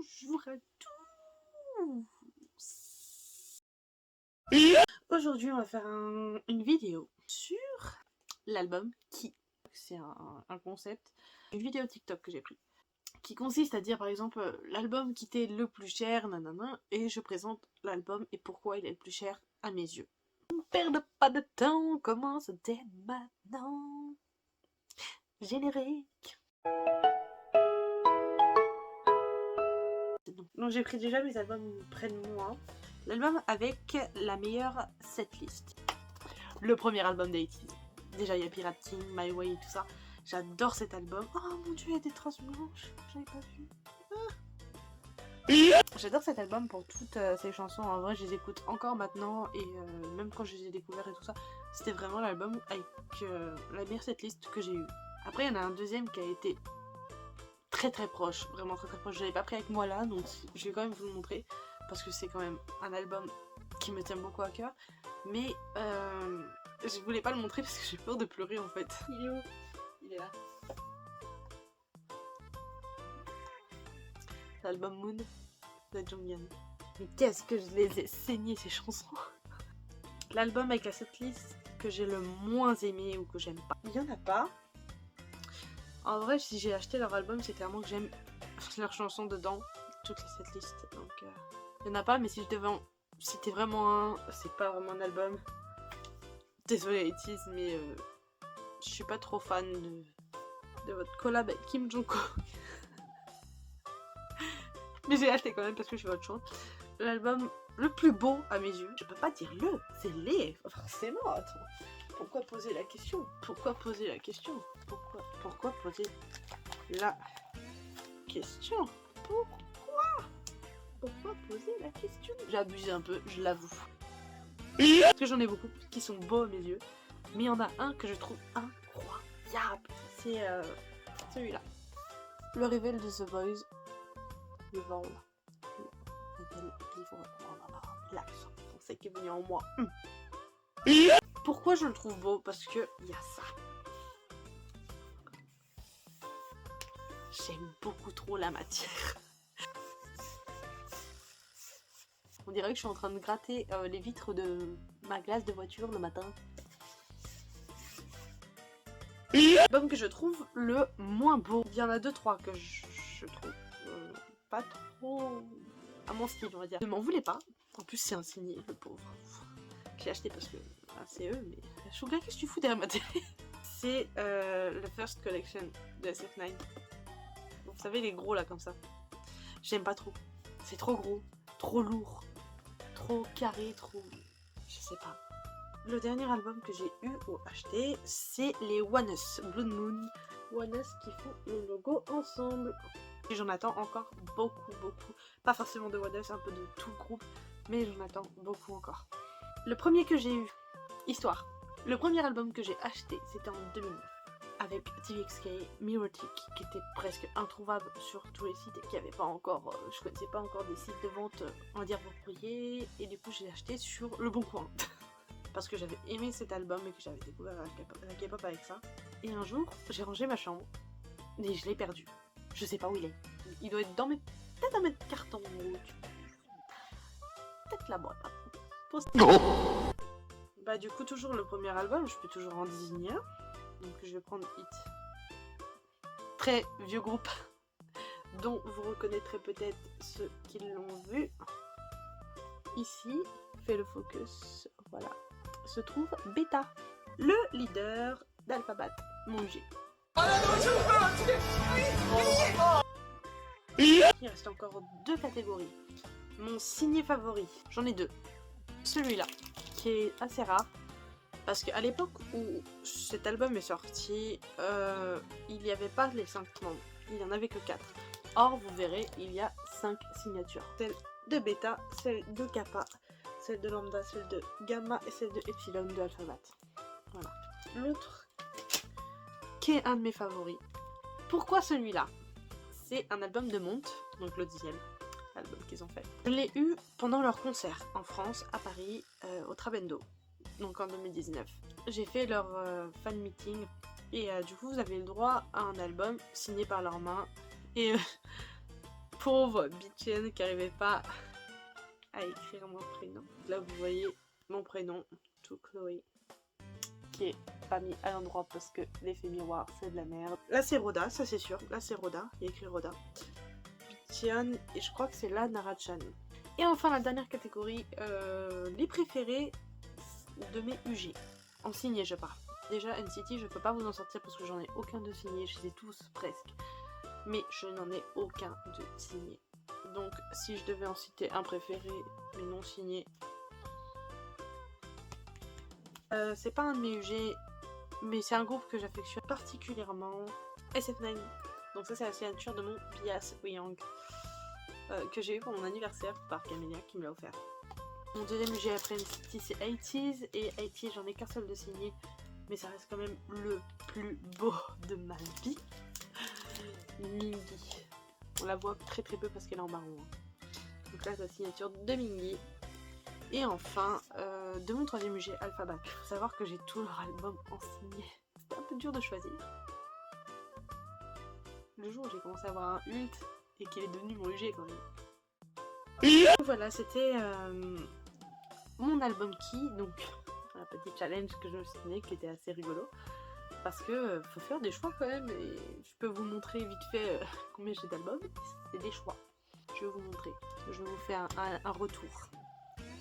Bonjour à tous. Aujourd'hui on va faire une vidéo sur l'album Qui. C'est un concept, une vidéo TikTok que j'ai pris, qui consiste à dire par exemple l'album qui t'est le plus cher, nanana, et je présente l'album et pourquoi il est le plus cher à mes yeux. Ne perde pas de temps, on commence dès maintenant. Générique. Donc j'ai pris déjà mes albums près de moi. L'album avec la meilleure setlist. Le premier album d'A-Teens. Déjà il y a Pirate King, My Way et tout ça. J'adore cet album. Oh mon dieu, il y a des traces blanches. J'avais pas vu. J'adore cet album pour toutes ces chansons. En vrai, je les écoute encore maintenant. Et même quand je les ai découvertes et tout ça, c'était vraiment l'album avec la meilleure setlist que j'ai eue. Après, il y en a un deuxième qui a été très proche. Vraiment très proche. Je l'avais pas pris avec moi là. Donc je vais quand même vous le montrer. Parce que c'est quand même un album qui me tient beaucoup à cœur. Mais je voulais pas le montrer parce que j'ai peur de pleurer en fait. Il est où? Il est là. L'album Moon de Jonghyun. Mais qu'est-ce que je les ai saignés ces chansons. L'album avec la setlist que j'ai le moins aimé ou que j'aime pas. Il y en a pas. En vrai, si j'ai acheté leur album, c'est clairement que j'aime leurs chansons dedans. Toutes les setlists. Donc il y en a pas, mais si je devais en citer vraiment un, c'est pas vraiment un album. Désolée Itis, mais je suis pas trop fan de votre collab avec Kim Jong-kook. Mais j'ai acheté quand même parce que je suis votre chance. L'album le plus beau à mes yeux. Je peux pas dire le, c'est les. Forcément, attends. Pourquoi poser la question? Pourquoi poser la question? Pourquoi poser la question? Pourquoi poser la question? J'ai abusé un peu, je l'avoue. Parce que j'en ai beaucoup qui sont beaux à mes yeux. Mais il y en a un que je trouve incroyable. C'est celui-là. Le révèle de The Boys. Le vol. L'accent français qui est venu en moi. Pourquoi je le trouve beau? Parce que il y a ça. J'aime beaucoup trop la matière. On dirait que je suis en train de gratter les vitres de ma glace de voiture le matin. L'album que je trouve le moins beau. Il y en a 2-3 que je trouve pas trop à mon style, on va dire. Ne m'en voulez pas. En plus, c'est un signé, le pauvre. Je l'ai acheté parce que c'est eux, mais Sugar, qu'est-ce que tu fous derrière ma télé? C'est le First Collection de SF9. Vous savez, les gros là, comme ça. J'aime pas trop. C'est trop gros, trop lourd, trop carré, trop. Je sais pas. Le dernier album que j'ai eu ou acheté, c'est les Once, Blood Moon. Once qui font le logo ensemble. Et j'en attends encore beaucoup. Pas forcément de Once, un peu de tout le groupe, mais j'en attends beaucoup encore. Le premier que j'ai eu, Histoire. Le premier album que j'ai acheté, c'était en 2009. Avec TVXK, Mirotic, qui était presque introuvable sur tous les sites et qui avait pas encore, je connaissais pas encore des sites de vente, on va dire appropriés, et du coup j'ai acheté sur Le Bon Coin. Parce que j'avais aimé cet album et que j'avais découvert la K-pop avec ça. Et un jour, j'ai rangé ma chambre, et je l'ai perdu. Je sais pas où il est. Il doit être dans mes... peut-être dans mes cartons. Peut-être là-bas. Bah du coup, toujours le premier album, je peux toujours en désigner un. Donc je vais prendre Hit. Très vieux groupe, dont vous reconnaîtrez peut-être ceux qui l'ont vu. Ici, fait le focus, voilà, se trouve Beta, le leader d'Alphabet, mon UG. Il reste encore 2 catégories. Mon signé favori, j'en ai 2. Celui-là, qui est assez rare. Parce qu'à l'époque où cet album est sorti, il n'y avait pas les 5 membres, il n'y en avait que 4. Or, vous verrez, il y a 5 signatures. Celle de Beta, celle de Kappa, celle de Lambda, celle de Gamma et celle de Epsilon de Alphabet. Voilà. L'autre, qui est un de mes favoris. Pourquoi celui-là? C'est un album de Monte, donc le 10e album qu'ils ont fait. Je l'ai eu pendant leur concert en France, à Paris, au Trabendo. Donc en 2019. J'ai fait leur fan meeting et du coup vous avez le droit à un album signé par leurs mains et pauvre bitchienne qui n'arrivait pas à écrire mon prénom. Là vous voyez mon prénom, tout Chloé, qui est pas mis à l'endroit parce que l'effet miroir c'est de la merde. Là c'est Rhoda, ça c'est sûr, là c'est Rhoda, il y a écrit Rhoda. Bitchienne, et je crois que c'est là Nara-chan. Et enfin la dernière catégorie, les préférés de mes UG. En signé je parle. Déjà NCT je peux pas vous en sortir parce que j'en ai aucun de signé, je les ai tous presque. Mais je n'en ai aucun de signé. Donc si je devais en citer un préféré mais non signé, c'est pas un de mes UG, mais c'est un groupe que j'affectionne particulièrement, SF9. Donc ça c'est la signature de mon Bias Young que j'ai eu pour mon anniversaire par Camélia qui me l'a offert. Mon deuxième UG après NCT c'est 80s, et 80s j'en ai qu'un seul de signé, mais ça reste quand même le plus beau de ma vie. Mingi. On la voit très très peu parce qu'elle est en marron. Donc là, c'est la signature de Mingi. Et enfin, de mon troisième UG, Alphabet. Il faut savoir que j'ai tout leur album en signé. C'était un peu dur de choisir. Le jour où j'ai commencé à avoir un Ult et qu'il est devenu mon UG quand même. Donc voilà, c'était mon album Key. Donc, un petit challenge que je me suis donné qui était assez rigolo. Parce que faut faire des choix quand même, et je peux vous montrer vite fait combien j'ai d'albums. C'est des choix. Je vais vous montrer. Je vais vous faire un retour.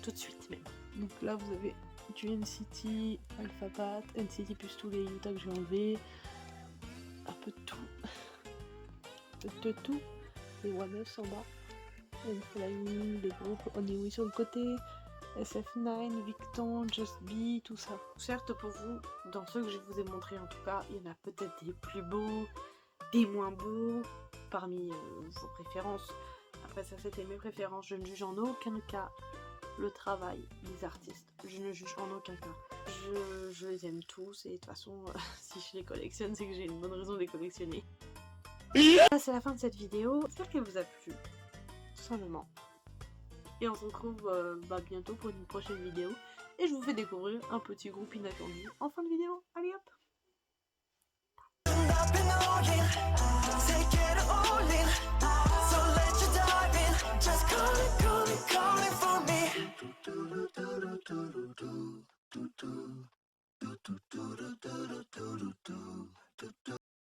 Tout de suite même. Donc là vous avez du NCT, Alphabet, NCT plus tous les Utah que j'ai enlevés. Un peu de tout. Un peu de tout. Les One Us en bas. Flying, les groupes Only sur le côté. SF9, Victon, Just Be, tout ça. Certes pour vous, dans ceux que je vous ai montrés en tout cas, il y en a peut-être des plus beaux, des moins beaux, parmi vos préférences. Après ça c'était mes préférences, je ne juge en aucun cas le travail des artistes. Je ne juge en aucun cas. Je les aime tous et de toute façon, si je les collectionne, c'est que j'ai une bonne raison de les collectionner. Là c'est la fin de cette vidéo, j'espère qu'elle vous a plu, tout simplement. Et on se retrouve bientôt pour une prochaine vidéo. Et je vous fais découvrir un petit groupe inattendu en fin de vidéo. Allez hop!